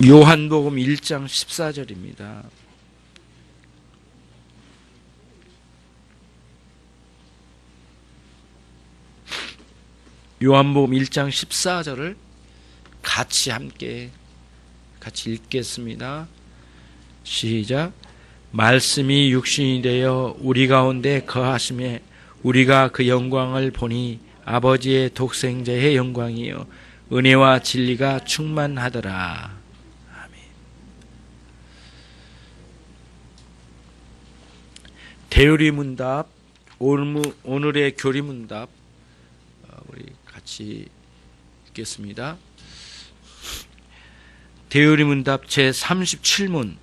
요한복음 1장 14절입니다. 요한복음 1장 14절을 같이 읽겠습니다. 시작. 말씀이 육신이 되어 우리 가운데 거하심에 우리가 그 영광을 보니 아버지의 독생자의 영광이요 은혜와 진리가 충만하더라. 아멘. 대요리문답, 오늘의 교리문답 우리 같이 읽겠습니다. 대요리문답 제37문.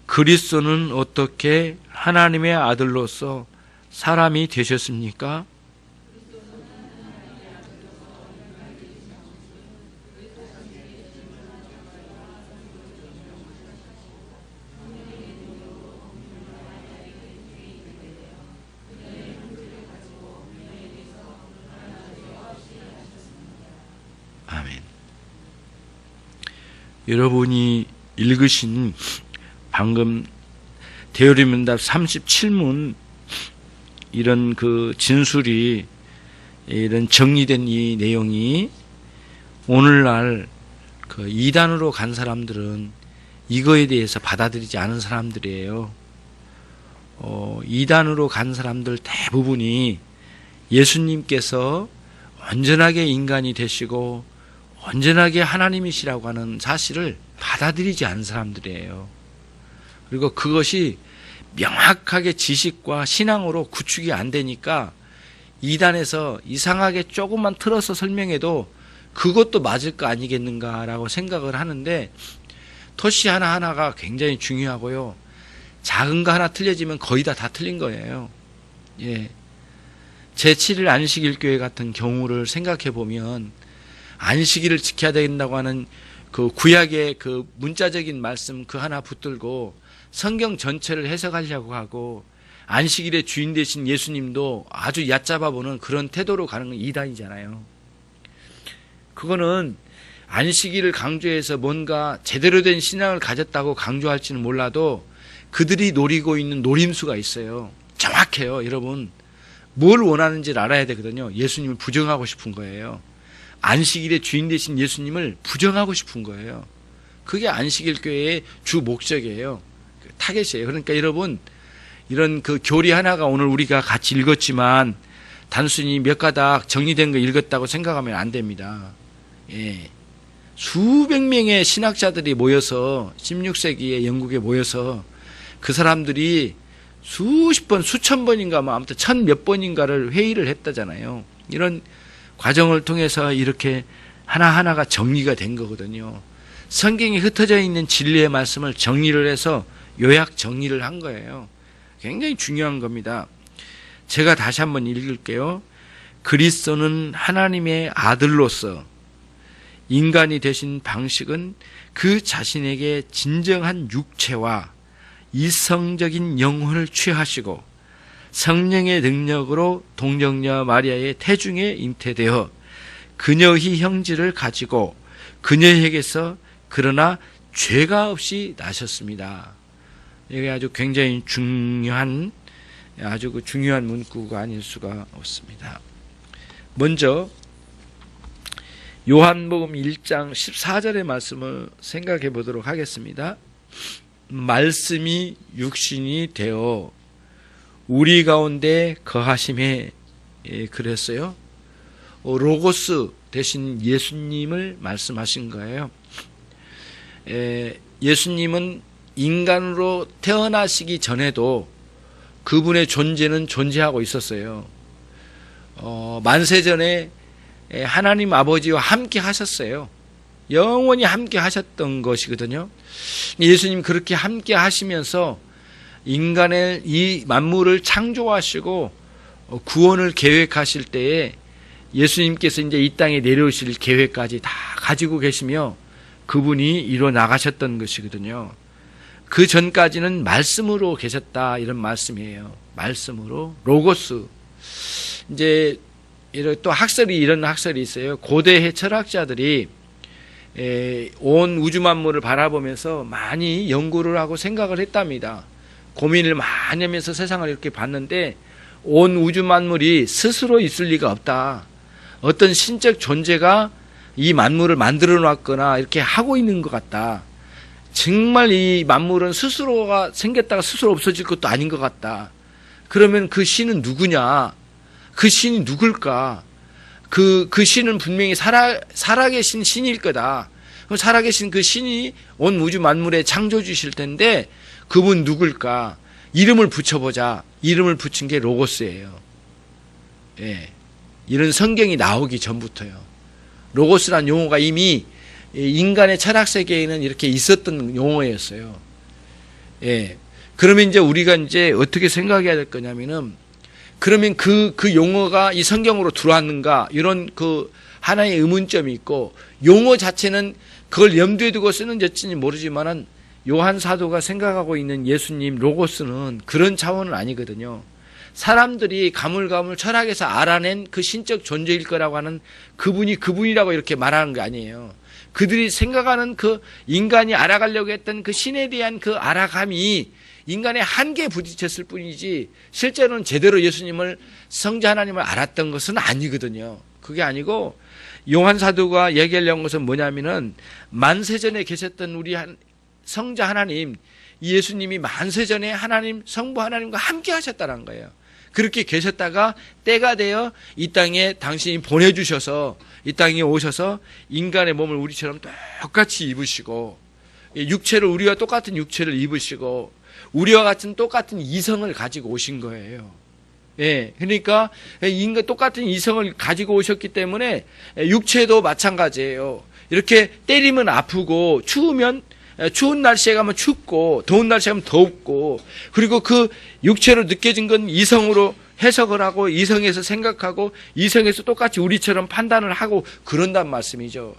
그리스도는 어떻게 하나님의 아들로서 사람이 되셨습니까? 아멘. 여러분이 읽으신 방금 대요리문답 37문 이런 그 진술이 이런 정리된 이 내용이 오늘날 그 이단으로 간 사람들은 이거에 대해서 받아들이지 않은 사람들이에요. 이단으로 간 사람들 대부분이 예수님께서 온전하게 인간이 되시고 온전하게 하나님이시라고 하는 사실을 받아들이지 않은 사람들이에요. 그리고 그것이 명확하게 지식과 신앙으로 구축이 안 되니까 이단에서 이상하게 조금만 틀어서 설명해도 그것도 맞을 거 아니겠는가라고 생각을 하는데 토시 하나하나가 굉장히 중요하고요. 작은 거 하나 틀려지면 거의 다 틀린 거예요. 예. 제7일 안식일교회 같은 경우를 생각해 보면 안식일을 지켜야 된다고 하는 그 구약의 그 문자적인 말씀 그 하나 붙들고 성경 전체를 해석하려고 하고 안식일의 주인 되신 예수님도 아주 얕잡아 보는 그런 태도로 가는 건 이단이잖아요. 그거는 안식일을 강조해서 뭔가 제대로 된 신앙을 가졌다고 강조할지는 몰라도 그들이 노리고 있는 노림수가 있어요. 정확해요. 여러분 뭘 원하는지를 알아야 되거든요. 예수님을 부정하고 싶은 거예요. 안식일의 주인 되신 예수님을 부정하고 싶은 거예요. 그게 안식일 교회의 주 목적이에요. 타겟이에요. 그러니까 여러분 이런 그 교리 하나가 오늘 우리가 같이 읽었지만 단순히 몇 가닥 정리된 거 읽었다고 생각하면 안 됩니다. 예. 수백 명의 신학자들이 모여서 16세기에 영국에 모여서 그 사람들이 수십 번, 수천 번인가 뭐 아무튼 천 몇 번인가를 회의를 했다잖아요. 이런 과정을 통해서 이렇게 하나하나가 정리가 된 거거든요. 성경에 흩어져 있는 진리의 말씀을 정리를 해서 요약 정리를 한 거예요. 굉장히 중요한 겁니다. 제가 다시 한번 읽을게요. 그리스도는 하나님의 아들로서 인간이 되신 방식은 그 자신에게 진정한 육체와 이성적인 영혼을 취하시고 성령의 능력으로 동정녀 마리아의 태중에 잉태되어 그녀의 형질을 가지고 그녀에게서 그러나 죄가 없이 나셨습니다. 이게 아주 굉장히 중요한 문구가 아닐 수가 없습니다. 먼저 요한복음 1장 14절의 말씀을 생각해 보도록 하겠습니다. 말씀이 육신이 되어 우리 가운데 거하심에 그랬어요. 로고스 대신 예수님을 말씀하신 거예요. 예수님은 인간으로 태어나시기 전에도 그분의 존재는 존재하고 있었어요. 만세전에 하나님 아버지와 함께 하셨어요. 영원히 함께 하셨던 것이거든요. 예수님 그렇게 함께 하시면서 인간의 이 만물을 창조하시고 구원을 계획하실 때에 예수님께서 이제 이 땅에 내려오실 계획까지 다 가지고 계시며 그분이 이뤄 나가셨던 것이거든요. 그 전까지는 말씀으로 계셨다 이런 말씀이에요. 말씀으로 로고스. 이제 또 이런 학설이 있어요. 고대 철학자들이 온 우주 만물을 바라보면서 많이 연구를 하고 생각을 했답니다. 고민을 많이 하면서 세상을 이렇게 봤는데 온 우주 만물이 스스로 있을 리가 없다. 어떤 신적 존재가 이 만물을 만들어 놨거나 이렇게 하고 있는 것 같다. 정말 이 만물은 스스로가 생겼다가 스스로 없어질 것도 아닌 것 같다. 그러면 그 신은 누구냐? 그 신이 누굴까? 그 신은 분명히 살아계신 신일 거다. 그럼 살아계신 그 신이 온 우주 만물의 창조주실 텐데 그분 누굴까? 이름을 붙여보자. 이름을 붙인 게 로고스예요. 예. 이런 성경이 나오기 전부터요. 로고스란 용어가 이미 인간의 철학 세계에는 이렇게 있었던 용어였어요. 예. 그러면 이제 우리가 이제 어떻게 생각해야 될 거냐면은 그러면 그 용어가 이 성경으로 들어왔는가 이런 그 하나의 의문점이 있고 용어 자체는 그걸 염두에 두고 쓰는지 모르지만은 요한 사도가 생각하고 있는 예수님 로고스는 그런 차원은 아니거든요. 사람들이 가물가물 철학에서 알아낸 그 신적 존재일 거라고 하는 그분이 그분이라고 이렇게 말하는 게 아니에요. 그들이 생각하는 그 인간이 알아가려고 했던 그 신에 대한 그 알아감이 인간의 한계에 부딪혔을 뿐이지 실제로는 제대로 예수님을 성자 하나님을 알았던 것은 아니거든요. 그게 아니고 요한 사도가 얘기하려는 것은 뭐냐면은 만세전에 계셨던 우리 성자 하나님 예수님이 만세전에 하나님 성부 하나님과 함께 하셨다는 거예요. 그렇게 계셨다가 때가 되어 이 땅에 당신이 보내주셔서 이 땅에 오셔서 인간의 몸을 우리처럼 똑같이 입으시고 육체를 우리와 똑같은 육체를 입으시고 우리와 같은 똑같은 이성을 가지고 오신 거예요. 예, 그러니까 인간 똑같은 이성을 가지고 오셨기 때문에 육체도 마찬가지예요. 이렇게 때리면 아프고 추우면 추운 날씨에 가면 춥고 더운 날씨에 가면 덥고 그리고 그 육체로 느껴진 건 이성으로 해석을 하고 이성에서 생각하고 이성에서 똑같이 우리처럼 판단을 하고 그런단 말씀이죠.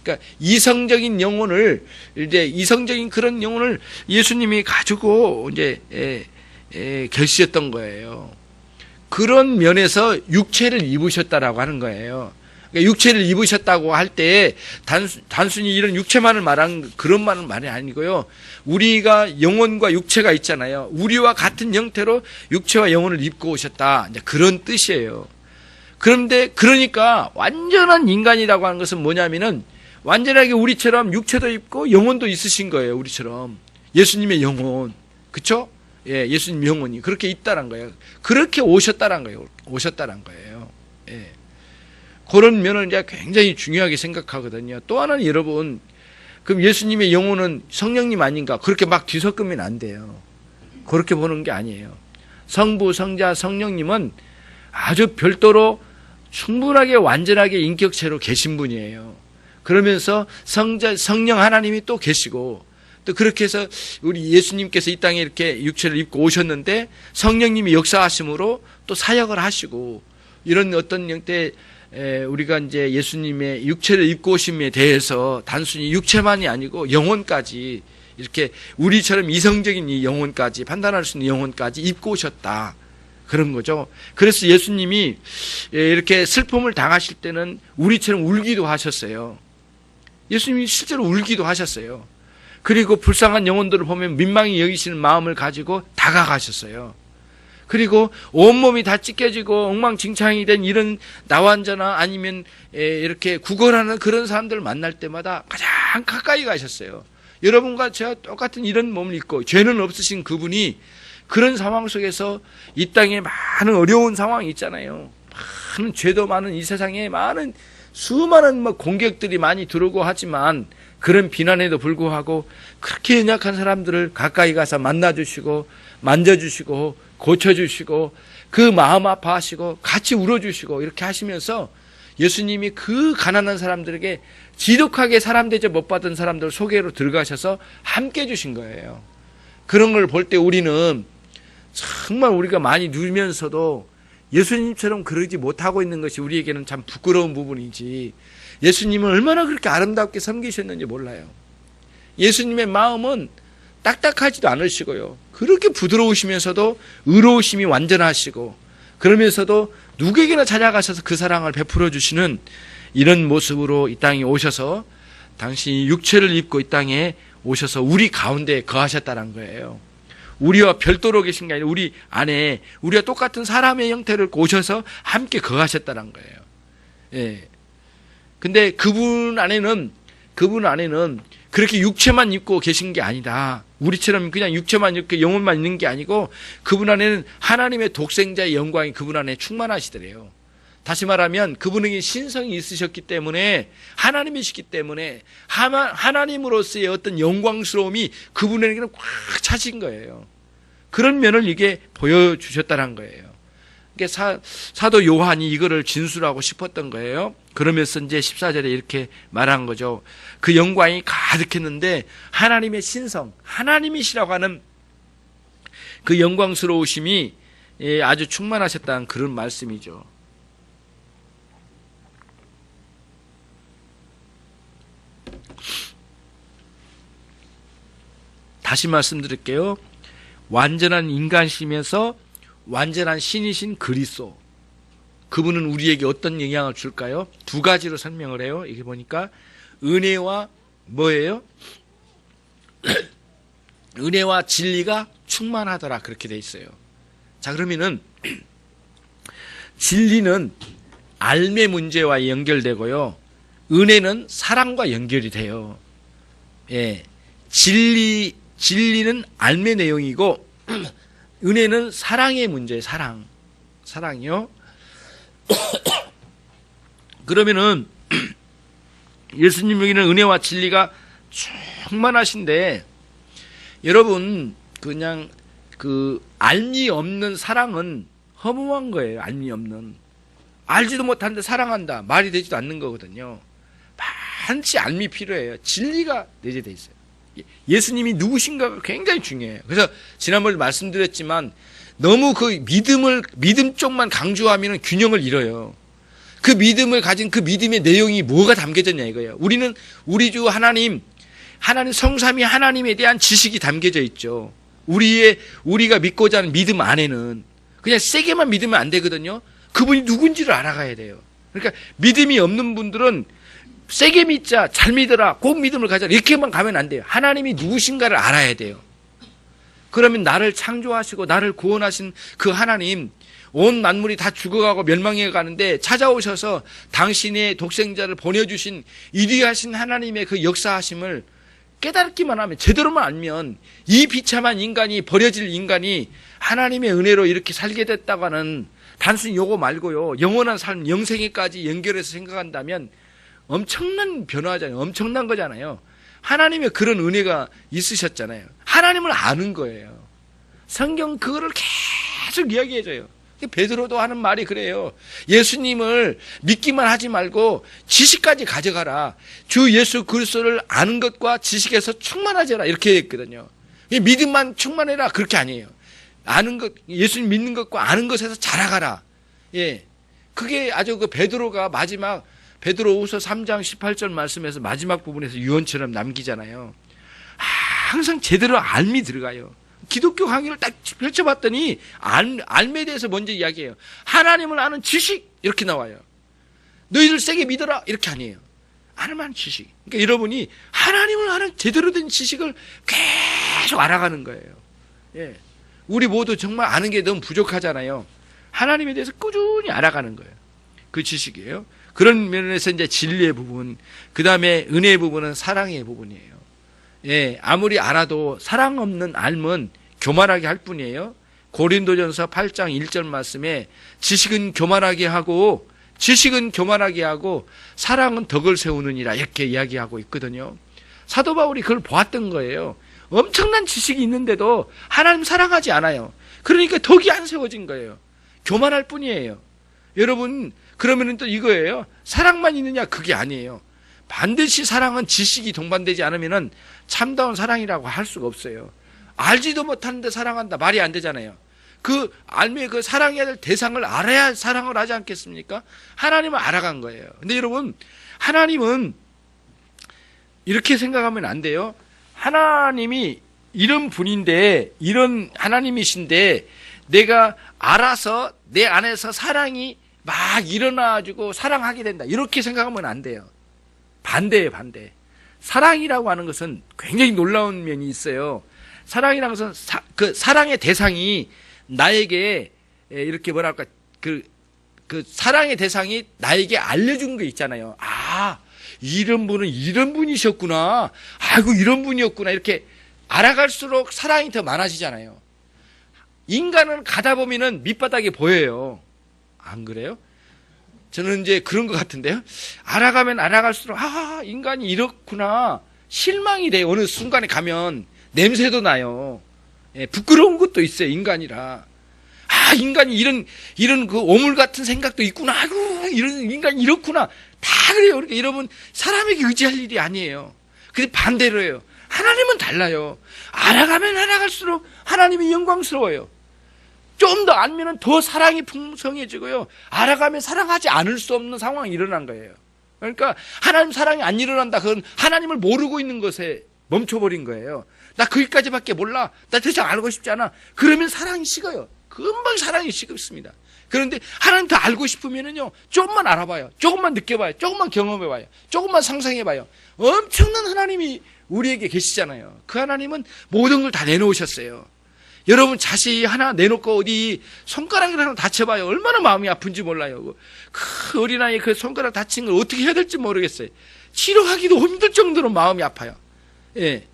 그러니까 이성적인 영혼을 이제 이성적인 그런 영혼을 예수님이 가지고 이제 계셨던 거예요. 그런 면에서 육체를 입으셨다라고 하는 거예요. 그러니까 육체를 입으셨다고 할 때 단순히 이런 육체만을 말하는 그런 말이 아니고요. 우리가 영혼과 육체가 있잖아요. 우리와 같은 형태로 육체와 영혼을 입고 오셨다. 이제 그런 뜻이에요. 그런데 그러니까 완전한 인간이라고 하는 것은 뭐냐면은 완전하게 우리처럼 육체도 입고 영혼도 있으신 거예요. 우리처럼 예수님의 영혼, 그렇죠? 예, 예수님 영혼이 그렇게 있다란 거예요. 그렇게 오셨다란 거예요. 오셨다란 거예요. 예. 그런 면을 이제 굉장히 중요하게 생각하거든요. 또 하나는 여러분, 그럼 예수님의 영혼은 성령님 아닌가? 그렇게 막 뒤섞으면 안 돼요. 그렇게 보는 게 아니에요. 성부, 성자, 성령님은 아주 별도로 충분하게 완전하게 인격체로 계신 분이에요. 그러면서 성령 하나님이 또 계시고 또 그렇게 해서 우리 예수님께서 이 땅에 이렇게 육체를 입고 오셨는데 성령님이 역사하심으로 또 사역을 하시고 이런 어떤 형태 우리가 이제 예수님의 육체를 입고 오심에 대해서 단순히 육체만이 아니고 영혼까지 이렇게 우리처럼 이성적인 이 영혼까지 판단할 수 있는 영혼까지 입고 오셨다. 그런 거죠. 그래서 예수님이 이렇게 슬픔을 당하실 때는 우리처럼 울기도 하셨어요. 예수님이 실제로 울기도 하셨어요. 그리고 불쌍한 영혼들을 보면 민망히 여기시는 마음을 가지고 다가가셨어요. 그리고 온몸이 다 찢겨지고 엉망진창이 된 이런 나환자나 아니면 이렇게 구걸하는 그런 사람들을 만날 때마다 가장 가까이 가셨어요. 여러분과 제가 똑같은 이런 몸을 입고 죄는 없으신 그분이 그런 상황 속에서 이 땅에 많은 어려운 상황이 있잖아요. 많은 죄도 많은 이 세상에 많은 수많은 공격들이 많이 들어오고 하지만 그런 비난에도 불구하고 그렇게 연약한 사람들을 가까이 가서 만나주시고 만져주시고 고쳐주시고 그 마음 아파하시고 같이 울어주시고 이렇게 하시면서 예수님이 그 가난한 사람들에게 지독하게 사람 대접 못 받은 사람들 속에로 들어가셔서 함께 해주신 거예요. 그런 걸 볼 때 우리는 정말 우리가 많이 누리면서도 예수님처럼 그러지 못하고 있는 것이 우리에게는 참 부끄러운 부분이지 예수님은 얼마나 그렇게 아름답게 섬기셨는지 몰라요. 예수님의 마음은 딱딱하지도 않으시고요. 그렇게 부드러우시면서도 의로우심이 완전하시고 그러면서도 누구에게나 찾아가셔서 그 사랑을 베풀어 주시는 이런 모습으로 이 땅에 오셔서 당신이 육체를 입고 이 땅에 오셔서 우리 가운데 거하셨다는 거예요. 우리와 별도로 계신 게 아니라 우리 안에 우리와 똑같은 사람의 형태를 오셔서 함께 거하셨다는 거예요. 예. 근데 그분 안에는 그렇게 육체만 입고 계신 게 아니다. 우리처럼 그냥 육체만 입고 영혼만 있는 게 아니고 그분 안에는 하나님의 독생자의 영광이 그분 안에 충만하시더래요. 다시 말하면 그분에게 신성이 있으셨기 때문에 하나님이시기 때문에 하나님으로서의 어떤 영광스러움이 그분에게는 꽉 차신 거예요. 그런 면을 이게 보여주셨다는 거예요. 그러니까 사도 요한이 이거를 진술하고 싶었던 거예요. 그러면서 이제 14절에 이렇게 말한 거죠. 그 영광이 가득했는데 하나님의 신성, 하나님이시라고 하는 그 영광스러우심이 아주 충만하셨다는 그런 말씀이죠. 다시 말씀드릴게요. 완전한 인간이시면서 완전한 신이신 그리스도, 그분은 우리에게 어떤 영향을 줄까요? 두 가지로 설명을 해요. 이게 보니까 은혜와 뭐예요? 은혜와 진리가 충만하더라, 그렇게 돼 있어요. 자, 그러면은 진리는 알매 문제와 연결되고요, 은혜는 사랑과 연결이 돼요. 예, 진리는 알매 내용이고 은혜는 사랑의 문제예요. 사랑이요. 그러면은 예수님에게는 은혜와 진리가 충만하신데, 여러분 그냥 그 알미 없는 사랑은 허무한 거예요. 알미 없는, 알지도 못하는데 사랑한다, 말이 되지도 않는 거거든요. 반드시 알미 필요해요. 진리가 내재되어 있어요. 예수님이 누구신가가 굉장히 중요해요. 그래서 지난번에 말씀드렸지만 너무 그 믿음 쪽만 강조하면 균형을 잃어요. 그 믿음을 가진 그 믿음의 내용이 뭐가 담겨졌냐 이거예요. 우리 주 하나님 성삼위 하나님에 대한 지식이 담겨져 있죠. 우리가 믿고자 하는 믿음 안에는 그냥 세게만 믿으면 안 되거든요. 그분이 누군지를 알아가야 돼요. 그러니까 믿음이 없는 분들은 세게 믿자, 잘 믿어라, 꼭 믿음을 가져라, 이렇게만 가면 안 돼요. 하나님이 누구신가를 알아야 돼요. 그러면 나를 창조하시고 나를 구원하신 그 하나님, 온 만물이 다 죽어가고 멸망해 가는데 찾아오셔서 당신의 독생자를 보내주신 위대하신 하나님의 그 역사하심을 깨닫기만 하면, 제대로만 알면, 이 비참한 인간이, 버려질 인간이 하나님의 은혜로 이렇게 살게 됐다고 하는 단순히 요거 말고요, 영원한 삶, 영생에까지 연결해서 생각한다면 엄청난 변화잖아요. 엄청난 거잖아요. 하나님의 그런 은혜가 있으셨잖아요. 하나님을 아는 거예요. 성경 그거를 계속 이야기해줘요. 베드로도 하는 말이 그래요. 예수님을 믿기만 하지 말고 지식까지 가져가라. 주 예수 그리스도를 아는 것과 지식에서 충만하지라, 이렇게 했거든요. 믿음만 충만해라, 그렇게 아니에요. 아는 것, 예수님 믿는 것과 아는 것에서 자라가라. 예, 그게 아주 그 베드로가 마지막 베드로후서 3장 18절 말씀에서 마지막 부분에서 유언처럼 남기잖아요. 항상 제대로 알미 들어가요. 기독교 강의를 딱 펼쳐봤더니 알매에 대해서 먼저 이야기해요. 하나님을 아는 지식, 이렇게 나와요. 너희들 세게 믿어라, 이렇게 아니에요. 하나님을 지식. 그러니까 여러분이 하나님을 아는 제대로 된 지식을 계속 알아가는 거예요. 예, 우리 모두 정말 아는 게 너무 부족하잖아요. 하나님에 대해서 꾸준히 알아가는 거예요. 그 지식이에요. 그런 면에서 이제 진리의 부분, 그 다음에 은혜의 부분은 사랑의 부분이에요. 예, 아무리 알아도 사랑 없는 알면 교만하게 할 뿐이에요. 고린도전서 8장 1절 말씀에 지식은 교만하게 하고 사랑은 덕을 세우느니라, 이렇게 이야기하고 있거든요. 사도 바울이 그걸 보았던 거예요. 엄청난 지식이 있는데도 하나님 사랑하지 않아요. 그러니까 덕이 안 세워진 거예요. 교만할 뿐이에요. 여러분, 그러면은 또 이거예요. 사랑만 있느냐? 그게 아니에요. 반드시 사랑은 지식이 동반되지 않으면은 참다운 사랑이라고 할 수가 없어요. 알지도 못하는데 사랑한다, 말이 안 되잖아요. 그 알매, 그 사랑해야 될 대상을 알아야 사랑을 하지 않겠습니까? 하나님을 알아간 거예요. 근데 여러분, 하나님은 이렇게 생각하면 안 돼요. 하나님이 이런 분인데, 이런 하나님이신데 내가 알아서 내 안에서 사랑이 막 일어나가지고 사랑하게 된다, 이렇게 생각하면 안 돼요. 반대예요, 반대. 사랑이라고 하는 것은 굉장히 놀라운 면이 있어요. 사랑이라는 것은 그 사랑의 대상이 나에게 이렇게 뭐랄까 그 사랑의 대상이 나에게 알려준 게 있잖아요. 아, 이런 분은 이런 분이셨구나. 아이고, 이런 분이었구나. 이렇게 알아갈수록 사랑이 더 많아지잖아요. 인간은 가다 보면은 밑바닥이 보여요. 안 그래요? 저는 이제 그런 것 같은데요. 알아가면 알아갈수록, 아, 인간이 이렇구나. 실망이 돼요. 어느 순간에 가면 냄새도 나요. 예, 부끄러운 것도 있어요. 인간이라. 아, 인간이 이런 그 오물 같은 생각도 있구나. 아이고, 이런 인간이 이렇구나. 다 그래요. 그러니까 여러분, 사람에게 의지할 일이 아니에요. 근데 반대로예요. 하나님은 달라요. 알아가면 알아갈수록 하나님이 영광스러워요. 좀 더 알면은 더 사랑이 풍성해지고요. 알아가면 사랑하지 않을 수 없는 상황이 일어난 거예요. 그러니까 하나님 사랑이 안 일어난다. 그건 하나님을 모르고 있는 것에 멈춰버린 거예요. 나 거기까지밖에 몰라. 나 더 이상 알고 싶지 않아. 그러면 사랑이 식어요. 금방 사랑이 식습니다. 그런데 하나님 더 알고 싶으면은요, 조금만 알아봐요. 조금만 느껴봐요. 조금만 경험해봐요. 조금만 상상해봐요. 엄청난 하나님이 우리에게 계시잖아요. 그 하나님은 모든 걸 다 내놓으셨어요. 여러분 자식 하나 내놓고 어디 손가락을 하나 다쳐봐요. 얼마나 마음이 아픈지 몰라요. 그 어린아이 그 손가락 다친 걸 어떻게 해야 될지 모르겠어요. 치료하기도 힘들 정도로 마음이 아파요. 예.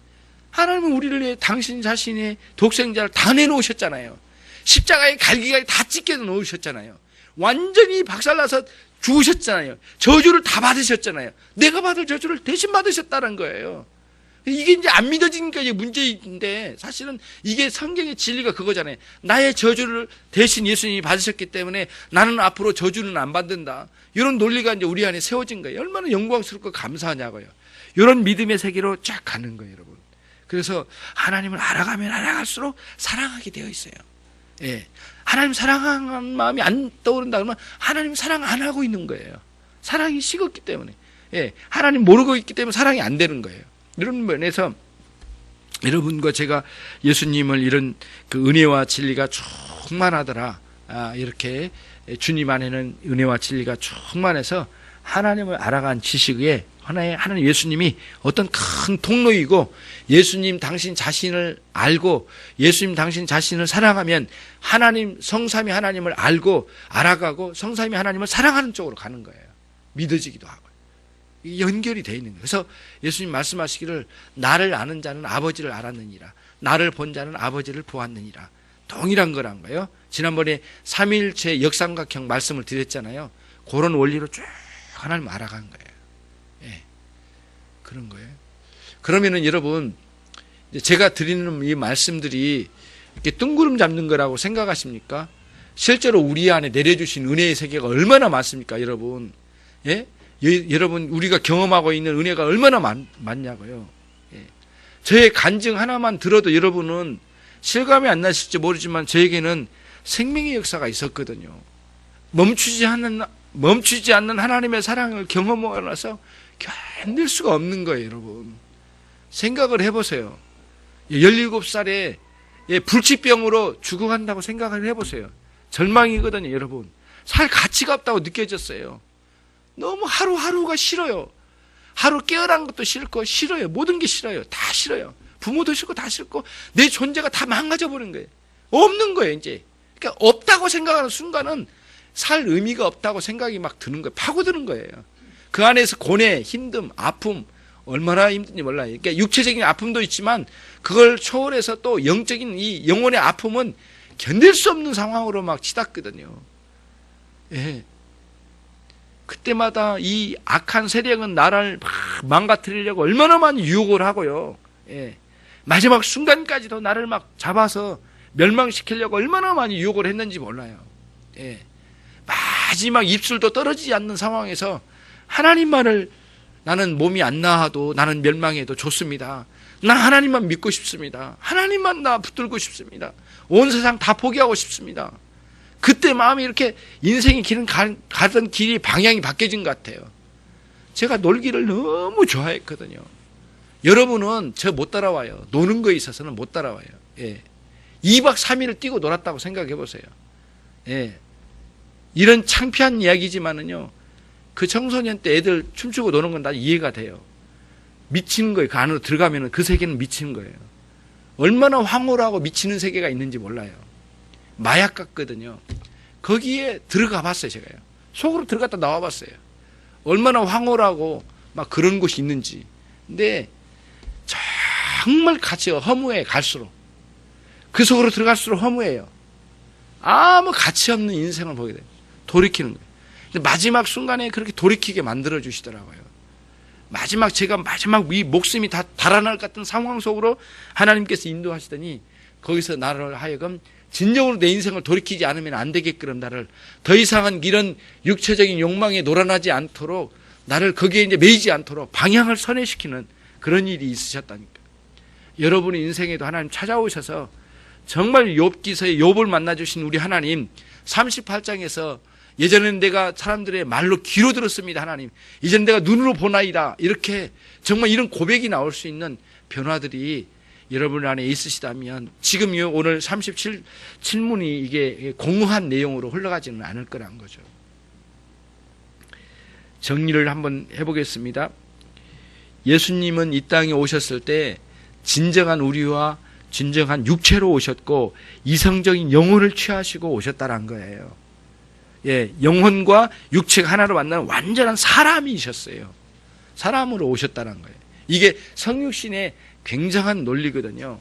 하나님은 우리를 위해 당신 자신의 독생자를 다 내놓으셨잖아요. 십자가에 갈기가 다 찢겨 놓으셨잖아요. 완전히 박살나서 죽으셨잖아요. 저주를 다 받으셨잖아요. 내가 받을 저주를 대신 받으셨다는 거예요. 이게 이제 안 믿어지니까 이게 문제인데, 사실은 이게 성경의 진리가 그거잖아요. 나의 저주를 대신 예수님이 받으셨기 때문에 나는 앞으로 저주는 안 받는다. 이런 논리가 이제 우리 안에 세워진 거예요. 얼마나 영광스럽고 감사하냐고요. 이런 믿음의 세계로 쫙 가는 거예요, 여러분. 그래서 하나님을 알아가면 알아갈수록 사랑하게 되어 있어요. 예. 하나님 사랑하는 마음이 안 떠오른다 그러면 하나님 사랑 안 하고 있는 거예요. 사랑이 식었기 때문에. 예. 하나님 모르고 있기 때문에 사랑이 안 되는 거예요. 이런 면에서 여러분과 제가 예수님을 이런 그 은혜와 진리가 충만하더라. 이렇게 주님 안에는 은혜와 진리가 충만해서 하나님을 알아간 지식에 하나님 예수님이 어떤 큰 통로이고, 예수님 당신 자신을 알고 예수님 당신 자신을 사랑하면 하나님 성삼위 하나님을 알고 알아가고 성삼위 하나님을 사랑하는 쪽으로 가는 거예요. 믿어지기도 하고. 연결이 되어 있는 거예요. 그래서 예수님 말씀하시기를 나를 아는 자는 아버지를 알았느니라. 나를 본 자는 아버지를 보았느니라. 동일한 거란 거예요. 지난번에 삼위일체 역삼각형 말씀을 드렸잖아요. 그런 원리로 쭉 하나님 알아간 거예요. 예, 그런 거예요. 그러면은 여러분, 제가 드리는 이 말씀들이 이렇게 뜬구름 잡는 거라고 생각하십니까? 실제로 우리 안에 내려주신 은혜의 세계가 얼마나 많습니까, 여러분? 예? 여러분, 우리가 경험하고 있는 은혜가 얼마나 많냐고요. 예. 저의 간증 하나만 들어도 여러분은 실감이 안 나실지 모르지만 저에게는 생명의 역사가 있었거든요. 멈추지 않는 하나님의 사랑을 경험하고 나서 견딜 수가 없는 거예요, 여러분. 생각을 해보세요. 17살에 불치병으로 죽어간다고 생각을 해보세요. 절망이거든요, 여러분. 살 가치가 없다고 느껴졌어요. 너무 하루하루가 싫어요. 하루 깨어난 것도 싫고 싫어요. 모든 게 싫어요. 다 싫어요. 부모도 싫고 다 싫고 내 존재가 다 망가져버린 거예요. 없는 거예요, 이제. 그러니까 없다고 생각하는 순간은 살 의미가 없다고 생각이 막 드는 거예요. 파고드는 거예요. 그 안에서 고뇌, 힘듦, 아픔, 얼마나 힘든지 몰라요. 그러니까 육체적인 아픔도 있지만 그걸 초월해서 또 영적인 이 영혼의 아픔은 견딜 수 없는 상황으로 막 치닫거든요. 예. 그때마다 이 악한 세력은 나를 막 망가뜨리려고 얼마나 많이 유혹을 하고요. 예. 마지막 순간까지도 나를 막 잡아서 멸망시키려고 얼마나 많이 유혹을 했는지 몰라요. 예. 마지막 입술도 떨어지지 않는 상황에서 하나님만을, 나는 몸이 안 나아도 나는 멸망해도 좋습니다. 나 하나님만 믿고 싶습니다. 하나님만 나 붙들고 싶습니다. 온 세상 다 포기하고 싶습니다. 그때 마음이 이렇게 인생의 길은 가던 길이 방향이 바뀌어진 것 같아요. 제가 놀기를 너무 좋아했거든요. 여러분은 저 못 따라와요. 노는 거에 있어서는 못 따라와요. 예. 2박 3일을 뛰고 놀았다고 생각해 보세요. 예. 이런 창피한 이야기지만은요, 그 청소년 때 애들 춤추고 노는 건 다 이해가 돼요. 미치는 거예요. 그 안으로 들어가면 그 세계는 미치는 거예요. 얼마나 황홀하고 미치는 세계가 있는지 몰라요. 마약 같거든요. 거기에 들어가 봤어요, 제가요. 속으로 들어갔다 나와 봤어요. 얼마나 황홀하고 막 그런 곳이 있는지. 근데 정말 가치가 허무해, 갈수록. 그 속으로 들어갈수록 허무해요. 아무 가치 없는 인생을 보게 돼요. 돌이키는 거예요. 근데 마지막 순간에 그렇게 돌이키게 만들어 주시더라고요. 제가 마지막 이 목숨이 다 달아날 것 같은 상황 속으로 하나님께서 인도하시더니 거기서 나를 하여금 진정으로 내 인생을 돌이키지 않으면 안 되게끔 나를 더 이상은 이런 육체적인 욕망에 놀아나지 않도록 나를 거기에 이제 매이지 않도록 방향을 선회시키는 그런 일이 있으셨다니까. 여러분의 인생에도 하나님 찾아오셔서 정말 욥기서의 욥을 만나주신 우리 하나님 38장에서 예전에는 내가 사람들의 말로 귀로 들었습니다. 하나님. 이제는 내가 눈으로 보나이다. 이렇게 정말 이런 고백이 나올 수 있는 변화들이 여러분 안에 있으시다면 지금 오늘 37문이 이게 공허한 내용으로 흘러가지는 않을 거란 거죠. 정리를 한번 해보겠습니다. 예수님은 이 땅에 오셨을 때 진정한 우리와 진정한 육체로 오셨고 이성적인 영혼을 취하시고 오셨다는 거예요. 예, 영혼과 육체가 하나로 만나는 완전한 사람이셨어요. 사람으로 오셨다는 거예요. 이게 성육신의 굉장한 논리거든요.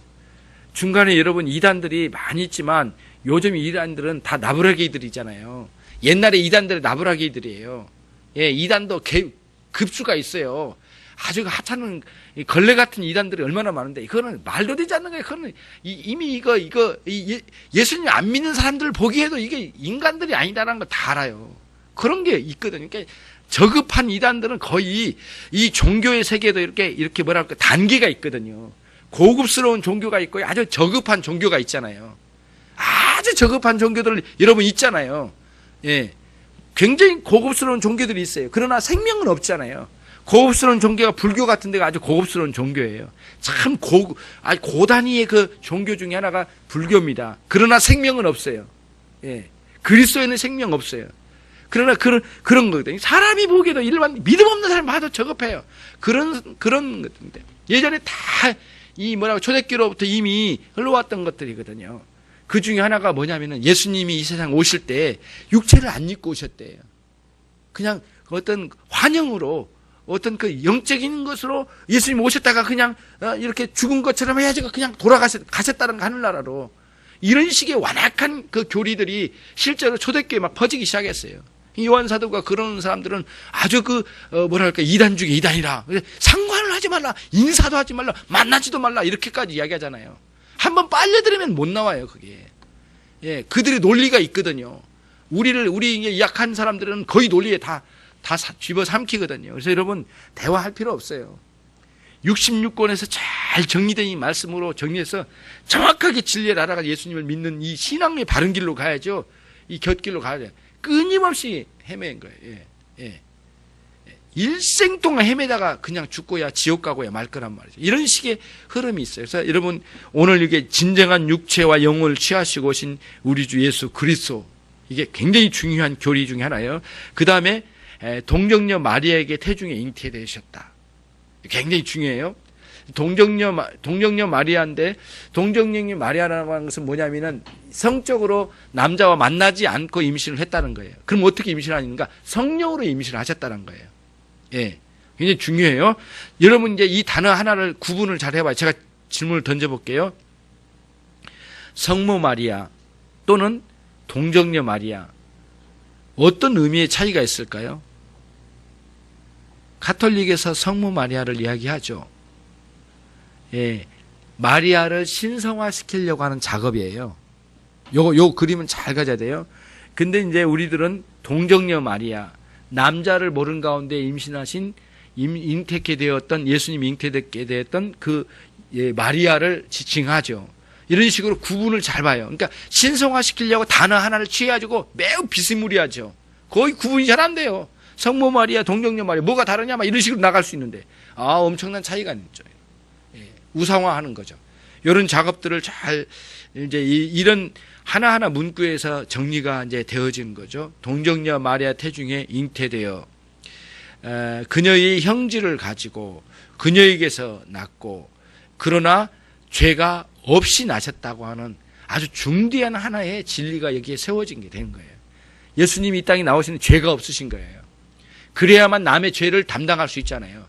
중간에 여러분 이단들이 많이 있지만 요즘 이단들은 다 나부라기들이잖아요. 옛날에 이단들은 나부라기들이에요. 예, 이단도 급수가 있어요. 아주 하찮은 걸레 같은 이단들이 얼마나 많은데 이거는 말도 되지 않는 거예요. 그거는 이미 예수님 안 믿는 사람들 보기에도 이게 인간들이 아니다라는 걸 다 알아요. 그런 게 있거든요. 그러니까 저급한 이단들은 거의 이 종교의 세계도 이렇게 뭐랄까 단계가 있거든요. 고급스러운 종교가 있고 아주 저급한 종교가 있잖아요. 아주 저급한 종교들 여러분 있잖아요. 예, 굉장히 고급스러운 종교들이 있어요. 그러나 생명은 없잖아요. 고급스러운 종교가 불교 같은 데가 아주 고급스러운 종교예요. 참 고단위의 그 종교 중에 하나가 불교입니다. 그러나 생명은 없어요. 예. 그리스도에는 생명 없어요. 그러나 그런 거거든요. 사람이 보기에도 일반 믿음 없는 사람 봐도 저급해요. 그런 것인데 예전에 다 초대교로부터 이미 흘러왔던 것들이거든요. 그 중에 하나가 뭐냐면은 예수님이 이 세상 오실 때 육체를 안 입고 오셨대요. 그냥 어떤 환영으로 어떤 그 영적인 것으로 예수님 오셨다가 그냥 이렇게 죽은 것처럼 해야지 그냥 가셨다는 거 하늘나라로. 이런 식의 완악한 그 교리들이 실제로 초대교회에 막 퍼지기 시작했어요. 요한사도가 그런 사람들은 아주 이단 중에 이단이라. 상관을 하지 말라. 인사도 하지 말라. 만나지도 말라. 이렇게까지 이야기하잖아요. 한번 빨려들으면 못 나와요, 그게. 예, 그들의 논리가 있거든요. 우리 약한 사람들은 거의 논리에 다 집어삼키거든요. 그래서 여러분 대화할 필요 없어요. 66권에서 잘 정리된 이 말씀으로 정리해서 정확하게 진리를 알아가 예수님을 믿는 이 신앙의 바른 길로 가야죠. 이 곁길로 가야죠. 끊임없이 헤매는 거예요. 예. 일생 동안 헤매다가 그냥 죽고야 지옥 가고야 말 거란 말이죠. 이런 식의 흐름이 있어요. 그래서 여러분 오늘 이게 진정한 육체와 영혼을 취하시고 오신 우리 주 예수 그리스도, 이게 굉장히 중요한 교리 중에 하나예요. 그 다음에 동정녀 마리아에게 태중에 잉태되셨다. 굉장히 중요해요. 동정녀 마리아인데, 동정녀 마리아라고 하는 것은 뭐냐면은 성적으로 남자와 만나지 않고 임신을 했다는 거예요. 그럼 어떻게 임신하는가? 성령으로 임신을 하셨다는 거예요. 예. 굉장히 중요해요. 여러분 이제 이 단어 하나를 구분을 잘 해봐요. 제가 질문을 던져볼게요. 성모 마리아 또는 동정녀 마리아, 어떤 의미의 차이가 있을까요? 가톨릭에서 성모 마리아를 이야기하죠. 예, 마리아를 신성화시키려고 하는 작업이에요. 요 그림은 잘 가져야 돼요. 근데 이제 우리들은 동정녀 마리아, 남자를 모른 가운데 임신하신 잉태케 되었던 예수님 잉태되게 되었던 마리아를 지칭하죠. 이런 식으로 구분을 잘 봐요. 그러니까 신성화시키려고 단어 하나를 취해가지고 매우 비스무리하죠. 거의 구분이 잘 안 돼요. 성모 마리아, 동정녀 마리아, 뭐가 다르냐, 막 이런 식으로 나갈 수 있는데, 엄청난 차이가 있죠. 예, 우상화하는 거죠. 이런 작업들을 잘, 이제 이런 하나하나 문구에서 정리가 이제 되어진 거죠. 동정녀 마리아 태중에 잉태되어, 그녀의 형질을 가지고, 그녀에게서 났고 그러나 죄가 없이 나셨다고 하는 아주 중대한 하나의 진리가 여기에 세워진 게 된 거예요. 예수님이 이 땅에 나오시는 죄가 없으신 거예요. 그래야만 남의 죄를 담당할 수 있잖아요.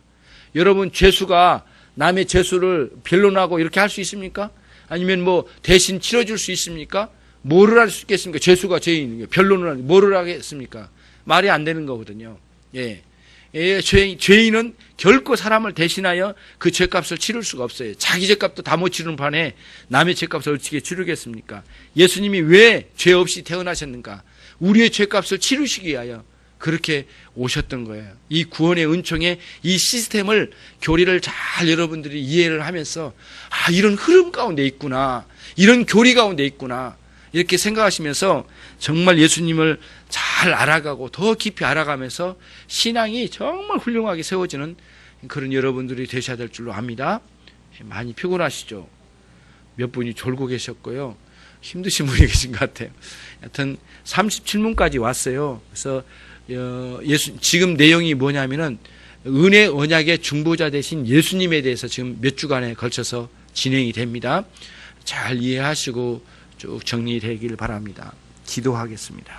여러분 죄수가 남의 죄수를 변론하고 이렇게 할 수 있습니까? 아니면 뭐 대신 치러줄 수 있습니까? 뭐를 할 수 있겠습니까? 죄수가 죄인이에요. 변론을 하는 뭐를 하겠습니까? 말이 안 되는 거거든요. 죄인은 결코 사람을 대신하여 그 죄값을 치를 수가 없어요. 자기 죄값도 다 못 치르는 판에 남의 죄값을 어떻게 치르겠습니까? 예수님이 왜 죄 없이 태어나셨는가? 우리의 죄값을 치르시기 위하여 그렇게 오셨던 거예요. 이 구원의 은총의 이 시스템을 교리를 잘 여러분들이 이해를 하면서 이런 흐름 가운데 있구나. 이런 교리 가운데 있구나. 이렇게 생각하시면서 정말 예수님을 잘 알아가고 더 깊이 알아가면서 신앙이 정말 훌륭하게 세워지는 그런 여러분들이 되셔야 될 줄로 압니다. 많이 피곤하시죠? 몇 분이 졸고 계셨고요. 힘드신 분이 계신 것 같아요. 하여튼 37문까지 왔어요. 그래서 지금 내용이 뭐냐면은 은혜 언약의 중보자 되신 예수님에 대해서 지금 몇 주간에 걸쳐서 진행이 됩니다. 잘 이해하시고 쭉 정리되길 바랍니다. 기도하겠습니다.